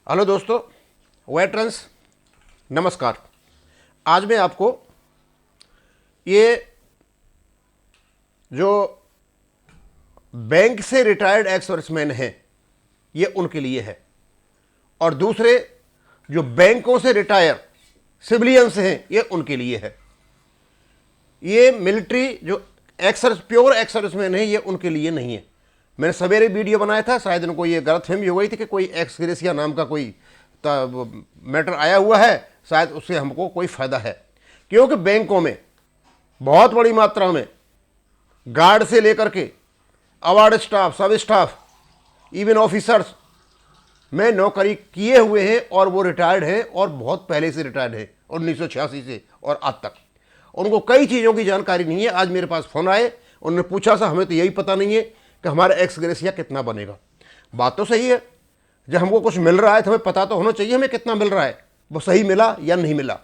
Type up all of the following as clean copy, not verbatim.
Hello दोस्तों, veterans नमस्कार। आज मैं आपको ये जो बैंक से रिटायर्ड एक्स सर्विसमैन हैं ये उनके लिए है, और दूसरे जो बैंकों से रिटायर सिविलियंस हैं ये उनके लिए है। ये मिलिट्री जो प्योर एक्स सर्विसमैन है ये उनके लिए नहीं है। मैंने सवेरे वीडियो बनाया था, शायद इनको ये गलतफहमी हो गई थी कि कोई एक्स ग्रेसिया नाम का कोई मैटर आया हुआ है, शायद उससे हमको कोई फ़ायदा है। क्योंकि बैंकों में बहुत बड़ी मात्रा में गार्ड से लेकर के अवार्ड स्टाफ, सब स्टाफ, इवन ऑफिसर्स में नौकरी किए हुए हैं और वो रिटायर्ड हैं, और बहुत पहले से रिटायर्ड है 1986 से और आज तक। उनको कई चीज़ों की जानकारी नहीं है। आज मेरे पास फ़ोन आए, उन्होंने पूछा सा हमें तो यही पता नहीं है कि हमारा एक्स ग्रेसिया कितना बनेगा। बात तो सही है, जब हमको कुछ मिल रहा है तो हमें पता तो होना चाहिए हमें कितना मिल रहा है, वो सही मिला या नहीं मिला।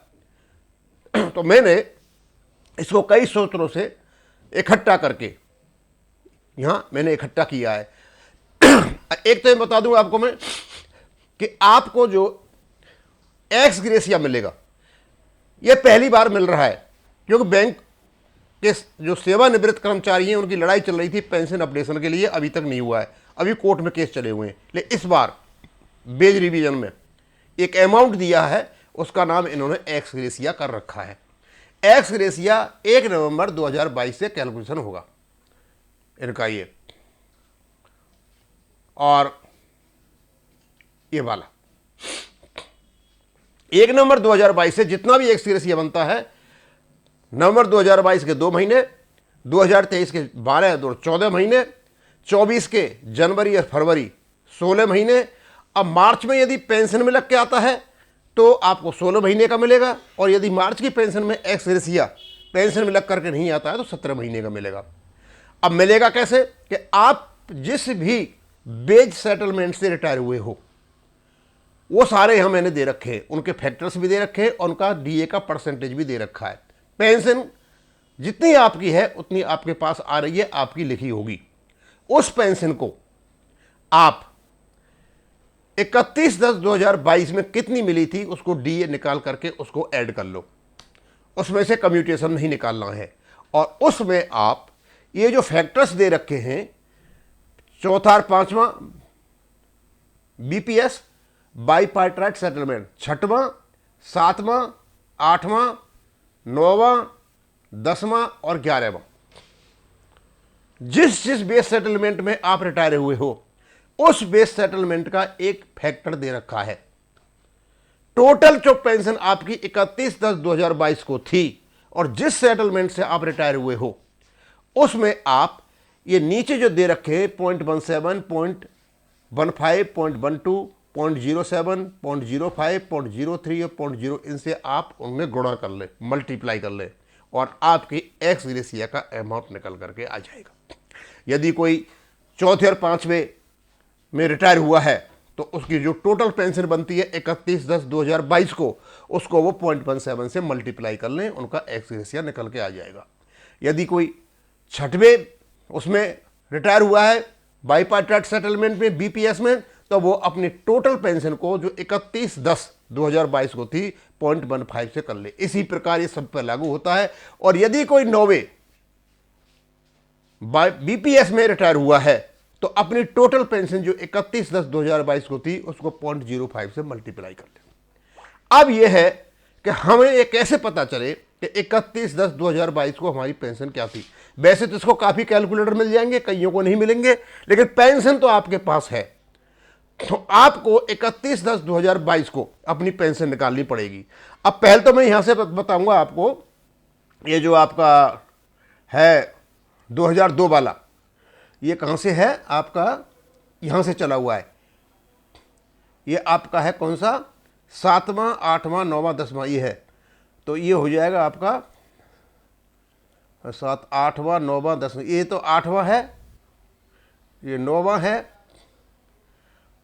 तो मैंने इसको कई सूत्रों से इकट्ठा करके यहाँ मैंने इकट्ठा किया है। एक तो ये बता दूंगा आपको मैं कि आपको जो एक्स ग्रेसिया मिलेगा ये पहली बार मिल रहा है, क्योंकि बैंक के जो सेवानिवृत्त कर्मचारी हैं उनकी लड़ाई चल रही थी पेंशन अपडेशन के लिए, अभी तक नहीं हुआ है, अभी कोर्ट में केस चले हुए हैं। लेकिन इस बार बेज रिवीजन में एक अमाउंट दिया है, उसका नाम इन्होंने एक्स ग्रेसिया कर रखा है। एक्स ग्रेसिया 1 नवंबर 2022 से कैलकुलेशन होगा इनका ये, और ये वाला 1 नवंबर 2022 से जितना भी एक्स ग्रेसिया बनता है, नवंबर 2022 के 2 महीने, 2023 के 12 और 14 महीने, 24 के जनवरी और फरवरी 16 महीने। अब मार्च में यदि पेंशन में लग के आता है तो आपको 16 महीने का मिलेगा, और यदि मार्च की पेंशन में एक्स ग्रेसिया पेंशन में लग करके नहीं आता है तो 17 महीने का मिलेगा। अब मिलेगा कैसे कि आप जिस भी बेज सेटलमेंट से रिटायर हुए हो वो सारे यहां मैंने दे रखे हैं, उनके फैक्टर्स भी दे रखे हैं, उनका डीए का परसेंटेज भी दे रखा है। पेंशन जितनी आपकी है उतनी आपके पास आ रही है, आपकी लिखी होगी। उस पेंशन को आप 31/10/2022 में कितनी मिली थी उसको डीए निकाल करके उसको ऐड कर लो, उसमें से कम्यूटेशन नहीं निकालना है। और उसमें आप ये जो फैक्टर्स दे रखे हैं, चौथा और पांचवा बीपीएस बाईपार्टाइट सेटलमेंट, छठवां, सातवां, आठवां, नौवां, 10वां और 11वां, जिस जिस बेस सेटलमेंट में आप रिटायर हुए हो उस बेस सेटलमेंट का एक फैक्टर दे रखा है। टोटल जो पेंशन आपकी 31/10/2022 को थी और जिस सेटलमेंट से आप रिटायर हुए हो उसमें आप ये नीचे जो दे रखे हैं 0.17, 0.15, 0.12, 0.07, 0.05, 0.03 और 0.0, इनसे आप उनमें गुणा कर ले, मल्टीप्लाई कर ले, और आपकी एक्स ग्रेसिया का अमाउंट निकल करके आ जाएगा। यदि कोई चौथे और पांचवें में रिटायर हुआ है तो उसकी जो टोटल पेंशन बनती है 31/10/2022 को, उसको वो 0.17 से मल्टीप्लाई कर लें, उनका एक्स ग्रेसिया निकल के आ जाएगा। यदि कोई छठवें उसमें रिटायर हुआ है बाईपार्टाइट सेटलमेंट में, बीपीएस में, तो वो अपनी टोटल पेंशन को जो 31/10/2022 को थी 0.15 से कर ले। इसी प्रकार ये सब पर लागू होता है। और यदि कोई 9वें बीपीएस में रिटायर हुआ है तो अपनी टोटल पेंशन जो 31/10/2022 को थी उसको 0.05 से मल्टीप्लाई कर ले। अब यह है कि हमें ये कैसे पता चले कि 31/10/2022 को हमारी पेंशन क्या थी। वैसे तो इसको काफ़ी कैलकुलेटर मिल जाएंगे, कईयों को नहीं मिलेंगे, लेकिन पेंशन तो आपके पास है, तो आपको 31/10/2022 को अपनी पेंशन निकालनी पड़ेगी। अब पहले तो मैं यहां से बताऊंगा आपको, ये जो आपका है 2002 वाला, ये कहां से है आपका, यहां से चला हुआ है। ये आपका है कौन सा, 7वां, 8वां, 9वां, 10वां, ये है। तो ये हो जाएगा आपका 7, 8वां, 9वां, 10वां, ये तो 8वां है, ये 9वां है,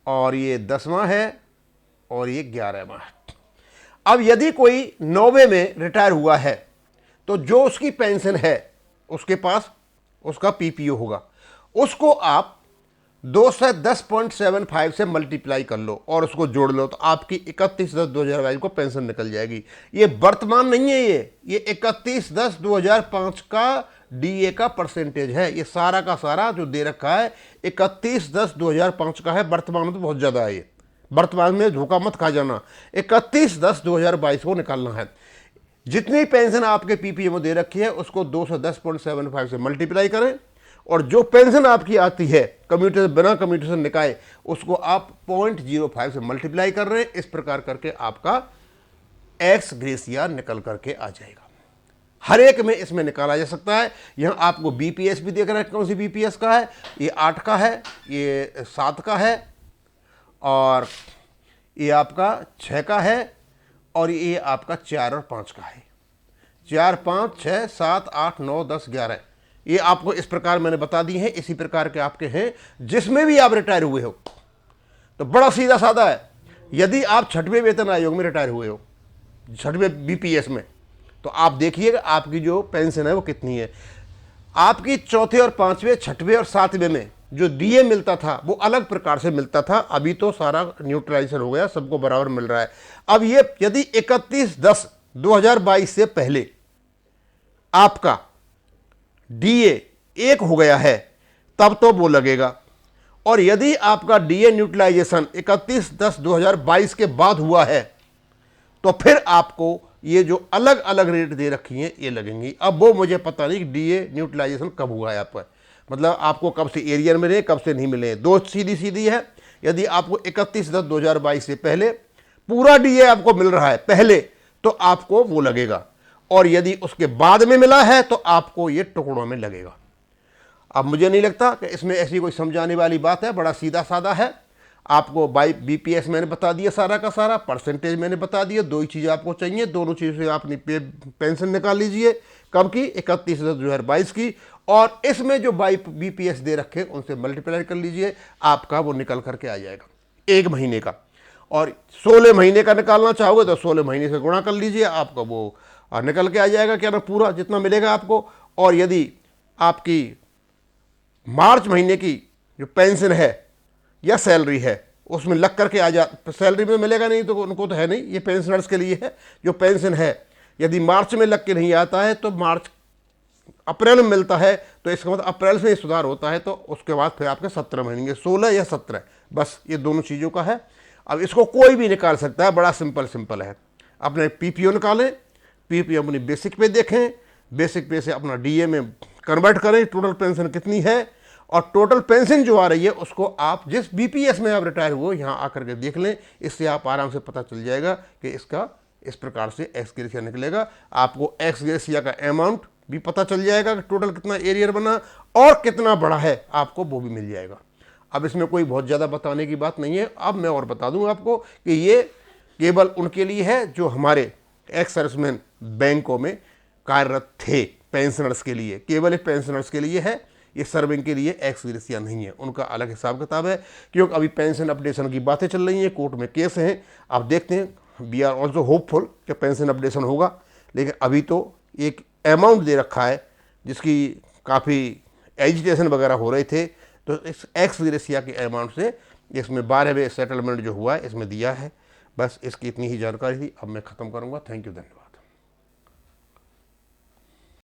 और ये 10वां है, और ये 11वां है। अब यदि कोई 9वें में रिटायर हुआ है तो जो उसकी पेंशन है उसके पास उसका पीपीओ होगा, उसको आप 210.75 से मल्टीप्लाई कर लो और उसको जोड़ लो तो आपकी 31/10/2022 को पेंशन निकल जाएगी। ये वर्तमान नहीं है, ये 31/10/2005 का डीए का परसेंटेज है। ये सारा का सारा जो दे रखा है 31/10/2005 का है। वर्तमान में तो बहुत ज़्यादा है, ये वर्तमान में धोखा मत खा जाना। 31/10/2022 को निकालना है। जितनी पेंशन आपके पीपीएम में दे रखी है उसको 210.75 से मल्टीप्लाई करें और जो पेंशन आपकी आती है कम्यूटेशन बिना कम्यूटेशन निकाय उसको आप 0.05 से मल्टीप्लाई कर रहे हैं। इस प्रकार करके आपका एक्स ग्रेसिया निकल करके आ जाएगा। हर एक में इसमें निकाला जा सकता है। यहाँ आपको बीपीएस भी देख रहे हैं, कौन सी बीपीएस का है, ये 8 का है, ये 7 का है और ये आपका 6 का है और ये आपका 4 और 5 का है। 4, 5, 6, 7, 8, 9, 10, 11 ये आपको इस प्रकार मैंने बता दी हैं। इसी प्रकार के आपके हैं जिसमें भी आप रिटायर हुए हो। तो बड़ा सीधा साधा है। यदि आप 6वें वेतन आयोग में रिटायर हुए हो, 6वें बीपीएस में, तो आप देखिएगा आपकी जो पेंशन है वो कितनी है। आपकी 4थे और 5वें, 6वें और 7वें में जो डीए मिलता था वो अलग प्रकार से मिलता था। अभी तो सारा न्यूट्रलाइजेशन हो गया, सबको बराबर मिल रहा है। अब ये यदि 31/10/2022 से पहले आपका डीए 1 हो गया है तब तो वो लगेगा, और यदि आपका डीए न्यूट्रलाइजेशन 31/10/2022 के बाद हुआ है तो फिर आपको ये जो अलग अलग रेट दे रखी हैं ये लगेंगी। अब वो मुझे पता नहीं कि डीए न्यूट्रलाइजेशन कब हुआ है आपका, मतलब आपको कब से एरियर मिले कब से नहीं मिले। दो सीधी सीधी है। यदि आपको 31/10/2022 से पहले पूरा डीए आपको मिल रहा है पहले तो आपको वो लगेगा, और यदि उसके बाद में मिला है तो आपको ये टुकड़ों में लगेगा। अब मुझे नहीं लगता कि इसमें ऐसी कोई समझाने वाली बात है, बड़ा सीधा साधा है। आपको बाई बीपीएस मैंने बता दिया, सारा का सारा परसेंटेज मैंने बता दिया। दो ही चीज़ें आपको चाहिए, दोनों चीज़ों से आप अपनी पेंशन निकाल लीजिए। कब की? 31/10/2022 की। और इसमें जो बीपीएस दे रखे उनसे मल्टीप्लाई कर लीजिए, आपका वो निकल करके आ जाएगा 1 महीने का। और 16 महीने का निकालना चाहोगे तो 16 महीने से गुणा कर लीजिए, आपका वो निकल के आ जाएगा क्या ना पूरा जितना मिलेगा आपको। और यदि आपकी मार्च महीने की जो पेंशन है या सैलरी है उसमें लग करके आ जा, सैलरी में मिलेगा नहीं तो उनको तो है नहीं, ये पेंशनर्स के लिए है। जो पेंशन है यदि मार्च में लग के नहीं आता है तो मार्च अप्रैल में मिलता है, तो इसका मतलब अप्रैल से सुधार होता है, तो उसके बाद फिर आपके 17 महीने, 16 या 17, बस ये दोनों चीज़ों का है। अब इसको कोई भी निकाल सकता है, बड़ा सिंपल है। अपने पीपीओ निकालें, पीपीओ अपनी बेसिक पे देखें, बेसिक पे से अपना डीए में कन्वर्ट करें, टोटल पेंशन कितनी है, और टोटल पेंशन जो आ रही है उसको आप जिस बीपीएस में आप रिटायर हुए यहाँ आकर के देख लें। इससे आप आराम से पता चल जाएगा कि इसका इस प्रकार से एक्स ग्रेसिया निकलेगा। आपको एक्स ग्रेसिया का अमाउंट भी पता चल जाएगा कि टोटल कितना एरियर बना और कितना बड़ा है, आपको वो भी मिल जाएगा। अब इसमें कोई बहुत ज़्यादा बताने की बात नहीं है। अब मैं और बता दूँ आपको कि ये केवल उनके लिए है जो हमारे एक्स सर्विसमैन बैंकों में कार्यरत थे, पेंशनर्स के लिए, केवल एक पेंशनर्स के लिए है। ये सर्विंग के लिए एक्स ग्रेसिया नहीं है, उनका अलग हिसाब किताब है। क्योंकि अभी पेंशन अपडेशन की बातें चल रही हैं, कोर्ट में केस हैं। आप देखते हैं, वी आर ऑल्सो होपफुल कि पेंशन अपडेशन होगा, लेकिन अभी तो एक अमाउंट दे रखा है जिसकी काफ़ी एजिटेशन वगैरह हो रहे थे। तो इस एक्स ग्रेसिया के अमाउंट से इसमें 12वें सेटलमेंट जो हुआ है इसमें दिया है। बस इसकी इतनी ही जानकारी थी। अब मैं ख़त्म करूँगा। थैंक यू, धन्यवाद।